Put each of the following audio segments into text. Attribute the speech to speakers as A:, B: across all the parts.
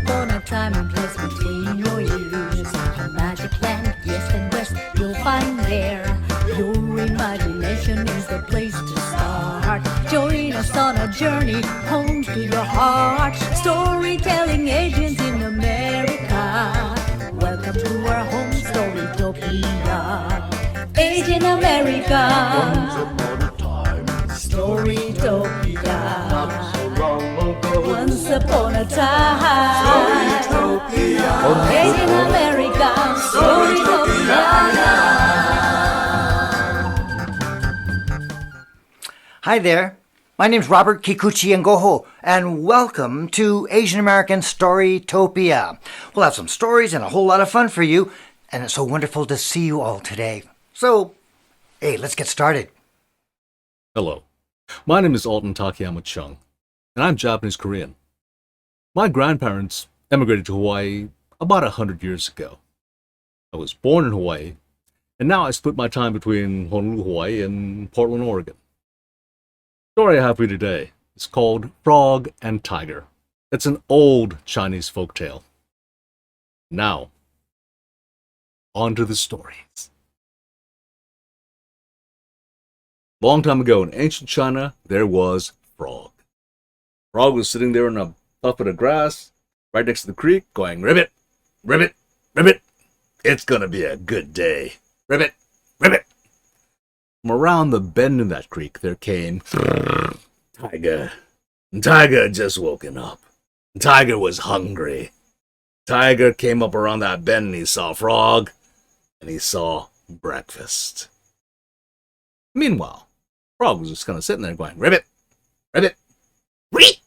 A: upon a time and place between your ears. A magic land, yes and west, you'll find there. Your imagination is the place to start. Join us on a journey home to your heart. Storytelling agents in America. Welcome to our home, Storytopia. Asian American Storytopia. Once upon a time, Storytopia. Asian American Storytopia.
B: Hi there. My name's Robert Kikuchi-Yngojo, and welcome to Asian American Storytopia. We'll have some stories and a whole lot of fun for you, and it's so wonderful to see you all today. So, hey, let's get started.
C: Hello, my name is Alton Takiyama-Chung, and I'm Japanese Korean. My grandparents emigrated to Hawaii about 100 years ago. I was born in Hawaii, and now I split my time between Honolulu, Hawaii, and Portland, Oregon. The story I have for you today is called Frog and Tiger. It's an old Chinese folktale. Now, on to the stories. Long time ago in ancient China, there was Frog. Frog was sitting there in a tuft of grass, right next to the creek, going, "Ribbit, ribbit, ribbit. It's gonna be a good day. Ribbit, ribbit." From around the bend in that creek, there came Tiger. Tiger had just woken up. Tiger was hungry. Tiger came up around that bend and he saw Frog, and he saw breakfast. Meanwhile, Frog was just kind of sitting there going, "Ribbit, ribbit, reet."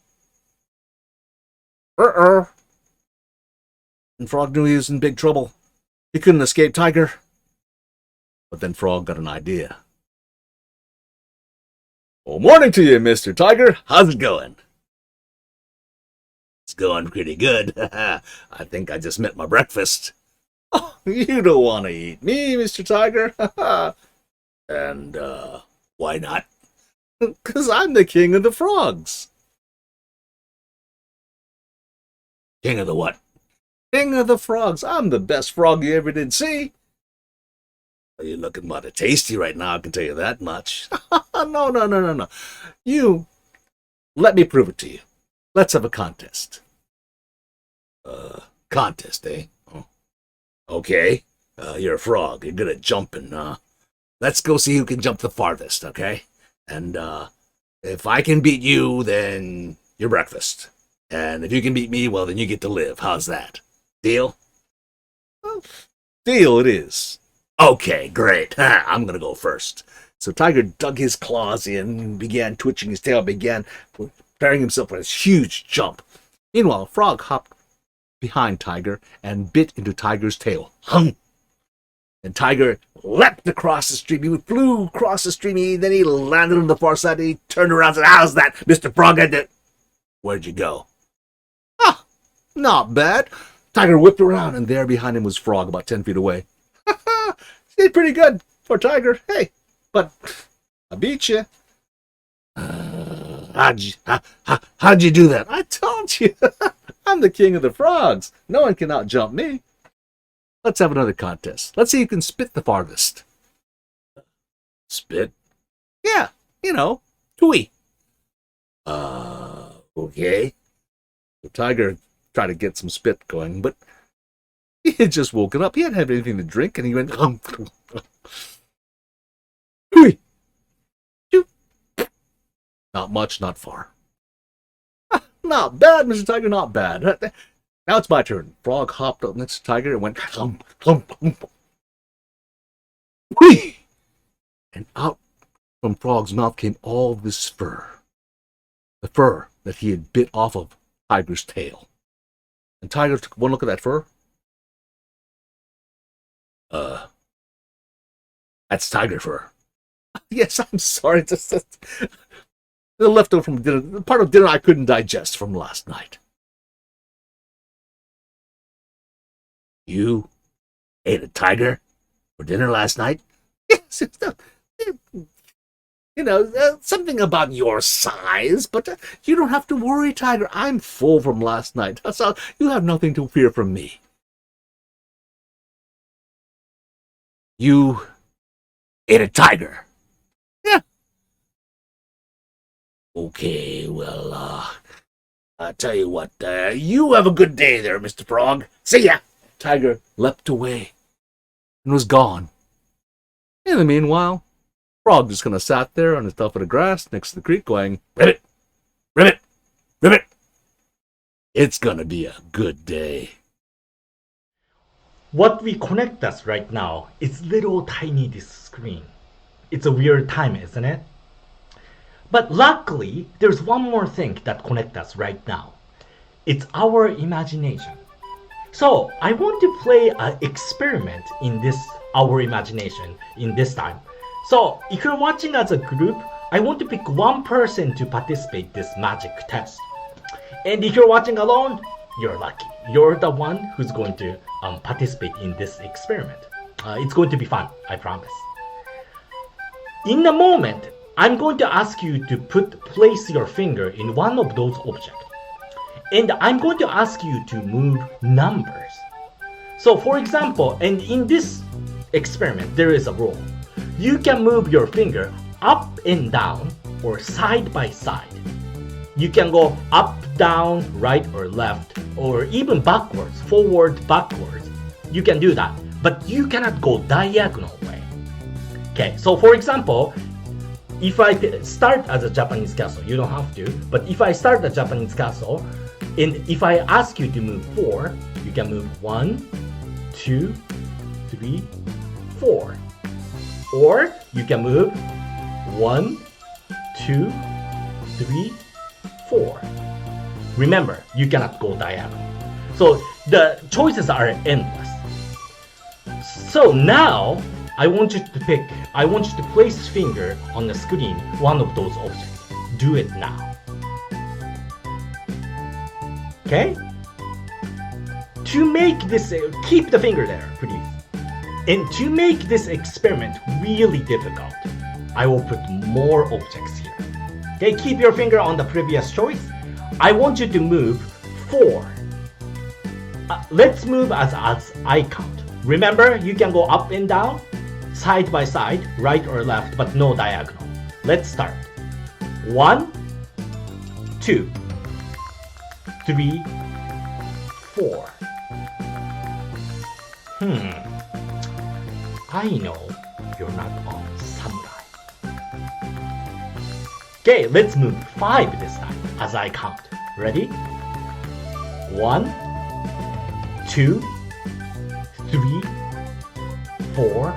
C: And Frog knew he was in big trouble. He couldn't escape Tiger. But then Frog got an idea. "Well, morning to you, Mr. Tiger. How's it going?" "It's going pretty good. I think I just met my breakfast." "Oh, you don't want to eat me, Mr. Tiger." "And, why not?" "'Cause I'm the king of the frogs." "King of the what?" "King of the frogs. I'm the best frog you ever did see." "Well, you're looking mighty tasty right now, I can tell you that much." No. You, let me prove it to you. Let's have a contest." Contest, eh? Oh. Okay. You're a frog. You're good at jumping, Let's go see who can jump the farthest, okay? And, if I can beat you, then you're breakfast. And if you can beat me, well, then you get to live. How's that? Deal?" "Well, deal it is." "Okay, great. I'm gonna go first." So Tiger dug his claws in and began twitching his tail, began preparing himself for this huge jump. Meanwhile, Frog hopped behind Tiger and bit into Tiger's tail. Hung! And Tiger leapt across the stream. He flew across the stream. Then he landed on the far side. And he turned around and said, "How's that, Mr. Frog? Where'd you go?" "Ah, not bad." Tiger whipped around, and there behind him was Frog, about 10 feet away. "Did pretty good for Tiger. Hey, but I beat you." How'd you do that?" "I told you. I'm the king of the frogs. No one can outjump me. Let's have another contest. Let's see who can spit the farthest." "Spit?" "Yeah, tui." Okay." The Tiger tried to get some spit going, but he had just woken up. He hadn't had anything to drink, and he went, "Hui! Choo!" Not much, not far. "Not bad, Mr. Tiger, not bad. Now it's my turn." Frog hopped up next to Tiger and went, "Hump, hump, hump." Hui! And out from Frog's mouth came all this fur. The fur that he had bit off of Tiger's tail. And Tiger took one look at that fur. That's tiger fur." "Yes, I'm sorry. Just the leftover from dinner, the part of dinner I couldn't digest from last night." "You ate a tiger for dinner last night?" "Yes. Something about your size, but you don't have to worry, Tiger. I'm full from last night, so you have nothing to fear from me. You ate a tiger? Yeah. Okay, well, I'll tell you what, you have a good day there, Mr. Frog. See ya! Tiger leapt away and was gone. In the meanwhile, Frog just kind of sat there on his tuft of the grass next to the creek going, ribbit, ribbit, ribbit. It's gonna be a good day.
D: What we connect us right now is little tiny this screen. It's a weird time, isn't it? But luckily, there's one more thing that connects us right now. It's our imagination. So I want to play an experiment in this our imagination in this time. So if you're watching as a group, I want to pick one person to participate this magic test. And if you're watching alone, you're lucky. You're the one who's going to participate in this experiment. It's going to be fun, I promise. In a moment, I'm going to ask you to place your finger in one of those objects. And I'm going to ask you to move numbers. So for example, and in this experiment, there is a rule. You can move your finger up and down or side by side. You can go up, down, right or left, or even backwards, forward, backwards. You can do that, but you cannot go diagonal way. Okay, so for example, if I start as a Japanese castle, you don't have to, but if I start a Japanese castle, and if I ask you to move 4, you can move 1, 2, 3, 4. Or you can move 1, 2, 3, 4. Remember, you cannot go diagonal. So the choices are endless. So now I want you to place finger on the screen, one of those objects. Do it now. Okay? To make this, keep the finger there, please. And to make this experiment really difficult, I will put more objects here. Okay, keep your finger on the previous choice. I want you to move 4. Let's move as I count. Remember, you can go up and down, side by side, right or left, but no diagonal. Let's start. 1, 2, 3, 4. I know you're not on samurai. Okay, let's move 5 this time as I count. Ready? 1, 2, 3, 4,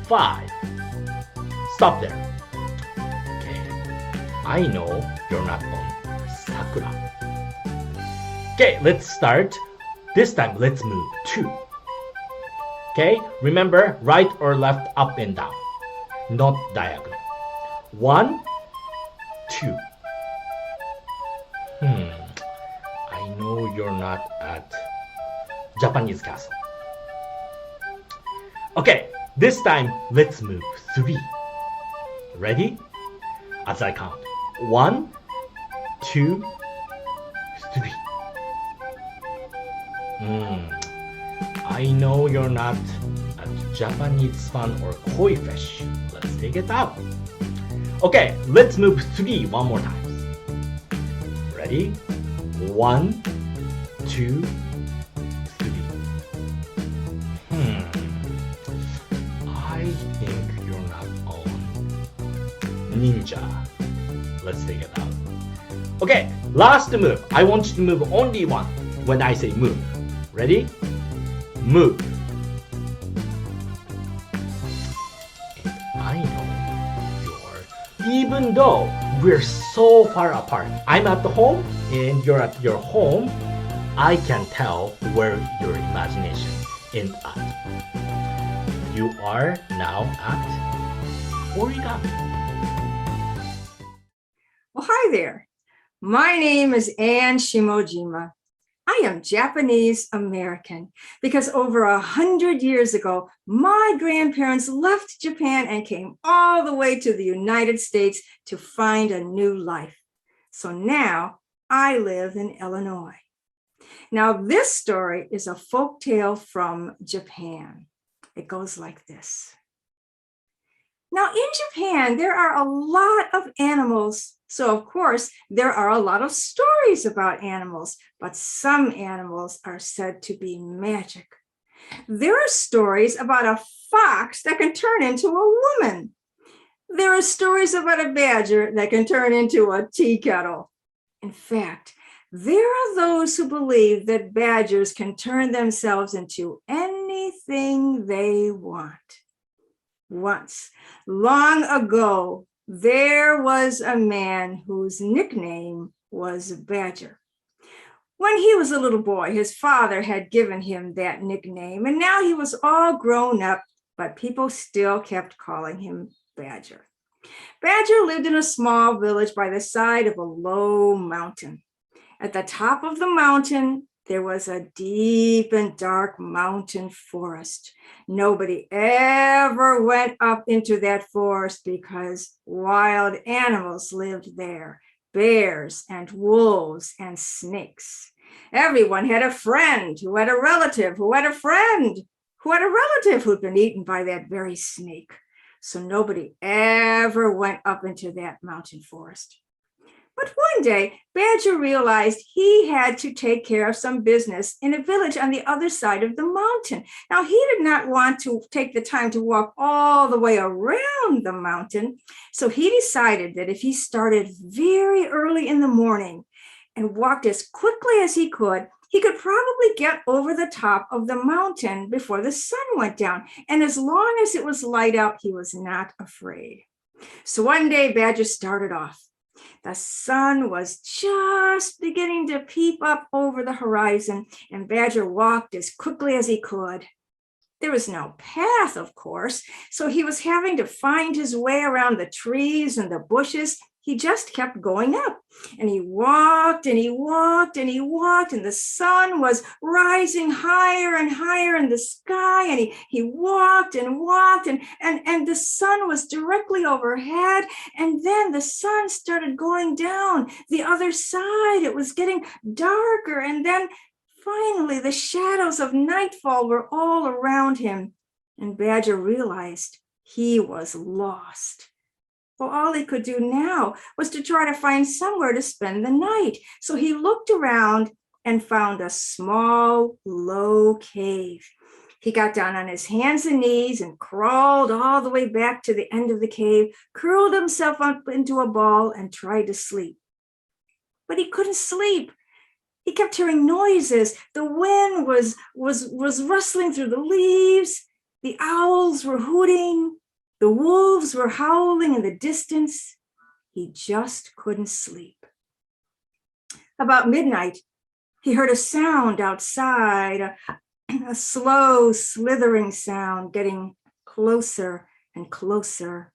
D: 5. Stop there. Okay, I know you're not on sakura. Okay, let's start. This time, let's move 2. Okay, remember, right or left, up and down. Not diagonal. 1, 2. I know you're not at Japanese castle. Okay, this time, let's move 3. Ready? As I count. 1, 2, 3. I know you're not a Japanese fan or koi fish. Let's take it out. Okay, let's move 3 one more time. Ready? 1, 2, 3. I think you're not on ninja. Let's take it out. Okay, last move. I want you to move only one when I say move. Ready? Move. And I know even though we're so far apart, I'm at the home and you're at your home, I can tell where your imagination ends at. You are now at origami.
E: Well, hi there. My name is Anne Shimojima. I am Japanese American because over 100 years ago, my grandparents left Japan and came all the way to the United States to find a new life. So now I live in Illinois. Now this story is a folk tale from Japan. It goes like this. Now in Japan, there are a lot of animals. So of course, there are a lot of stories about animals, but some animals are said to be magic. There are stories about a fox that can turn into a woman. There are stories about a badger that can turn into a tea kettle. In fact, there are those who believe that badgers can turn themselves into anything they want. Once, long ago, there was a man whose nickname was Badger. When he was a little boy, his father had given him that nickname, and now he was all grown up, but people still kept calling him Badger. Badger lived in a small village by the side of a low mountain. At the top of the mountain, there was a deep and dark mountain forest. Nobody ever went up into that forest because wild animals lived there, bears and wolves and snakes. Everyone had a friend who had a relative who had a friend who had a relative who'd been eaten by that very snake. So nobody ever went up into that mountain forest. But one day, Badger realized he had to take care of some business in a village on the other side of the mountain. Now, he did not want to take the time to walk all the way around the mountain, so he decided that if he started very early in the morning and walked as quickly as he could probably get over the top of the mountain before the sun went down. And as long as it was light out, he was not afraid. So one day, Badger started off. The sun was just beginning to peep up over the horizon, and Badger walked as quickly as he could. There was no path, of course, so he was having to find his way around the trees and the bushes. He just kept going up, and he walked and he walked and he walked, and the sun was rising higher and higher in the sky, and he walked and walked, and the sun was directly overhead, and then the sun started going down the other side. It was getting darker, and then finally the shadows of nightfall were all around him, and Badger realized he was lost. Well, all he could do now was to try to find somewhere to spend the night. So he looked around and found a small, low cave. He got down on his hands and knees and crawled all the way back to the end of the cave, curled himself up into a ball and tried to sleep. But he couldn't sleep. He kept hearing noises. The wind was rustling through the leaves. The owls were hooting. The wolves were howling in the distance. He just couldn't sleep. About midnight, he heard a sound outside, a slow, slithering sound getting closer and closer.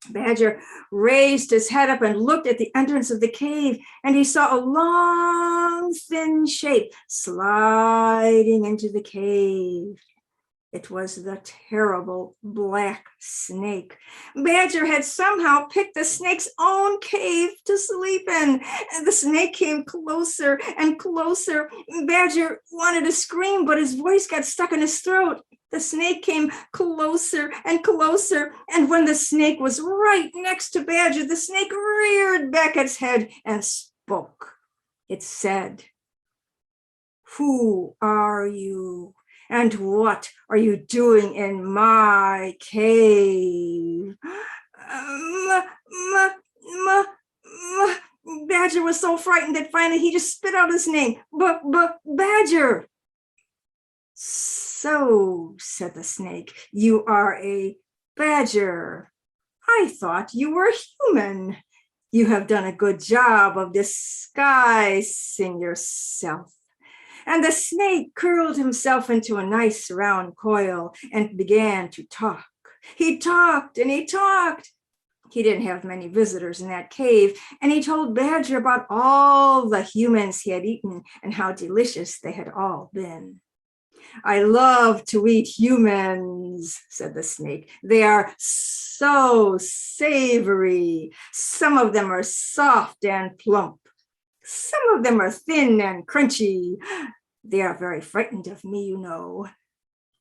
E: Badger raised his head up and looked at the entrance of the cave, and he saw a long, thin shape sliding into the cave. It was the terrible black snake. Badger had somehow picked the snake's own cave to sleep in. And the snake came closer and closer. Badger wanted to scream, but his voice got stuck in his throat. The snake came closer and closer, and when the snake was right next to Badger, the snake reared back its head and spoke. It said, "Who are you? And what are you doing in my cave?" Badger was so frightened that finally he just spit out his name, Badger. "So," said the snake, "you are a badger. I thought you were human. You have done a good job of disguising yourself." And the snake curled himself into a nice round coil and began to talk. He talked and he talked. He didn't have many visitors in that cave, and he told Badger about all the humans he had eaten and how delicious they had all been. I love to eat humans, said the snake. They are so savory. Some of them are soft and plump. Some of them are thin and crunchy. They are very frightened of me, you know.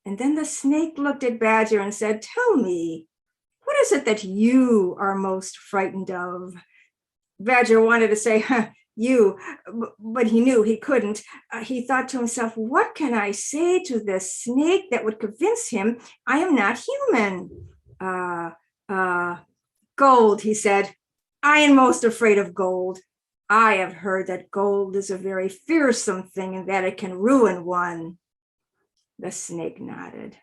E: And then the snake looked at Badger and said, tell me, what is it that you are most frightened of? Badger wanted to say, you, but he knew he couldn't. He thought to himself, what can I say to this snake that would convince him I am not human? Gold, he said. I am most afraid of gold. I have heard that gold is a very fearsome thing and that it can ruin one. The snake nodded.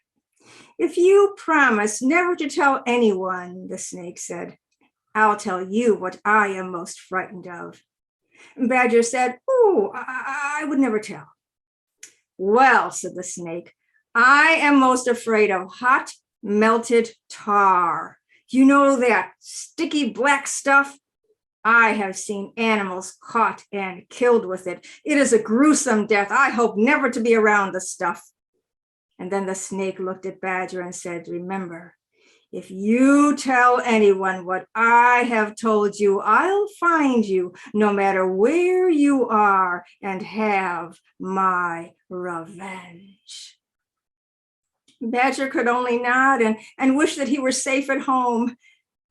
E: If you promise never to tell anyone, the snake said, I'll tell you what I am most frightened of. Badger said, oh, I would never tell. Well, said the snake, I am most afraid of hot, melted tar. You know that sticky black stuff? I have seen animals caught and killed with it. It is a gruesome death. I hope never to be around the stuff. And then the snake looked at Badger and said, remember, if you tell anyone what I have told you, I'll find you no matter where you are and have my revenge. Badger could only nod and wish that he were safe at home.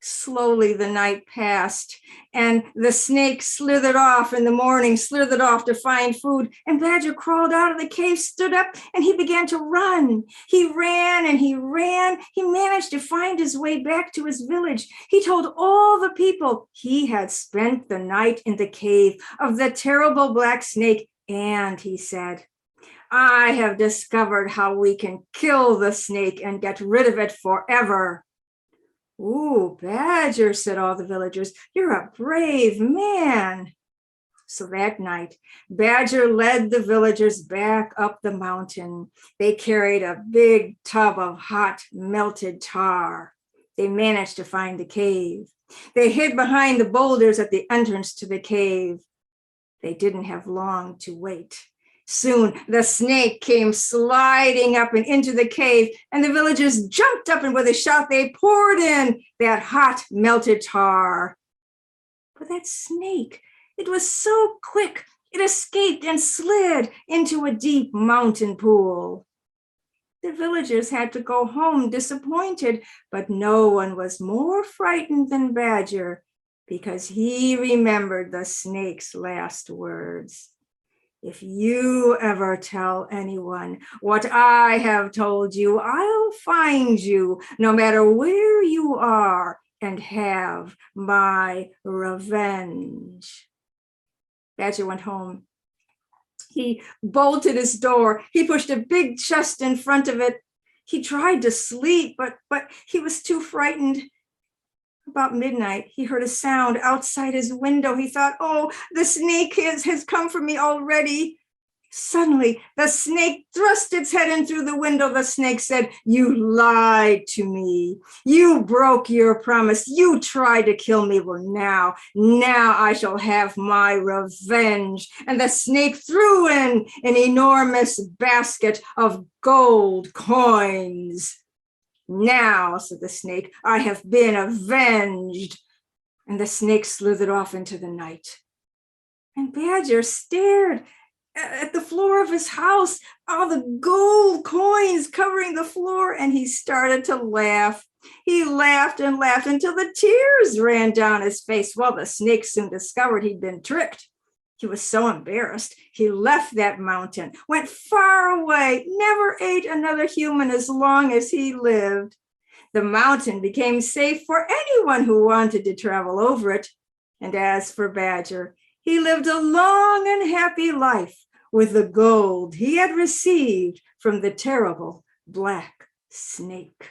E: Slowly the night passed, and the snake slithered off in the morning, slithered off to find food, and Badger crawled out of the cave, stood up, and he began to run. He ran and he ran. He managed to find his way back to his village. He told all the people he had spent the night in the cave of the terrible black snake, and he said, I have discovered how we can kill the snake and get rid of it forever. Ooh, Badger, said all the villagers, you're a brave man. So that night, Badger led the villagers back up the mountain. They carried a big tub of hot, melted tar. They managed to find the cave. They hid behind the boulders at the entrance to the cave. They didn't have long to wait. Soon the snake came sliding up and into the cave, and the villagers jumped up, and with a shout they poured in that hot melted tar. But that snake, it was so quick, it escaped and slid into a deep mountain pool. The villagers had to go home disappointed, but no one was more frightened than Badger, because he remembered the snake's last words. If you ever tell anyone what I have told you, I'll find you no matter where you are and have my revenge. Badger went home. He bolted his door. He pushed a big chest in front of it. He tried to sleep, but he was too frightened. About midnight, he heard a sound outside his window. He thought, oh, the snake has come for me already. Suddenly, the snake thrust its head in through the window. The snake said, you lied to me. You broke your promise. You tried to kill me. Well, now I shall have my revenge. And the snake threw in an enormous basket of gold coins. Now, said the snake, I have been avenged. And the snake slithered off into the night. And Badger stared at the floor of his house, all the gold coins covering the floor, and he started to laugh. He laughed and laughed until the tears ran down his face. Well, the snake soon discovered he'd been tricked. He was so embarrassed, he left that mountain, went far away, never ate another human as long as he lived. The mountain became safe for anyone who wanted to travel over it. And as for Badger, he lived a long and happy life with the gold he had received from the terrible black snake.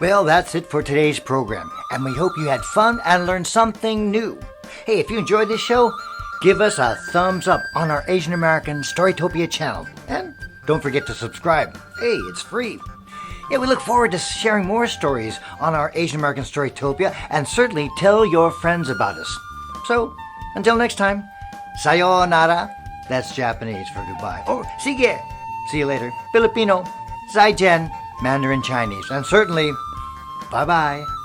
B: Well, that's it for today's program, and we hope you had fun and learned something new. Hey, if you enjoyed this show, give us a thumbs up on our Asian American Storytopia channel. And don't forget to subscribe. Hey, it's free. Yeah, we look forward to sharing more stories on our Asian American Storytopia, and certainly tell your friends about us. So, until next time, sayonara, that's Japanese for goodbye. Or sige, see you later. Filipino, zaijian, Mandarin Chinese. And certainly, bye-bye.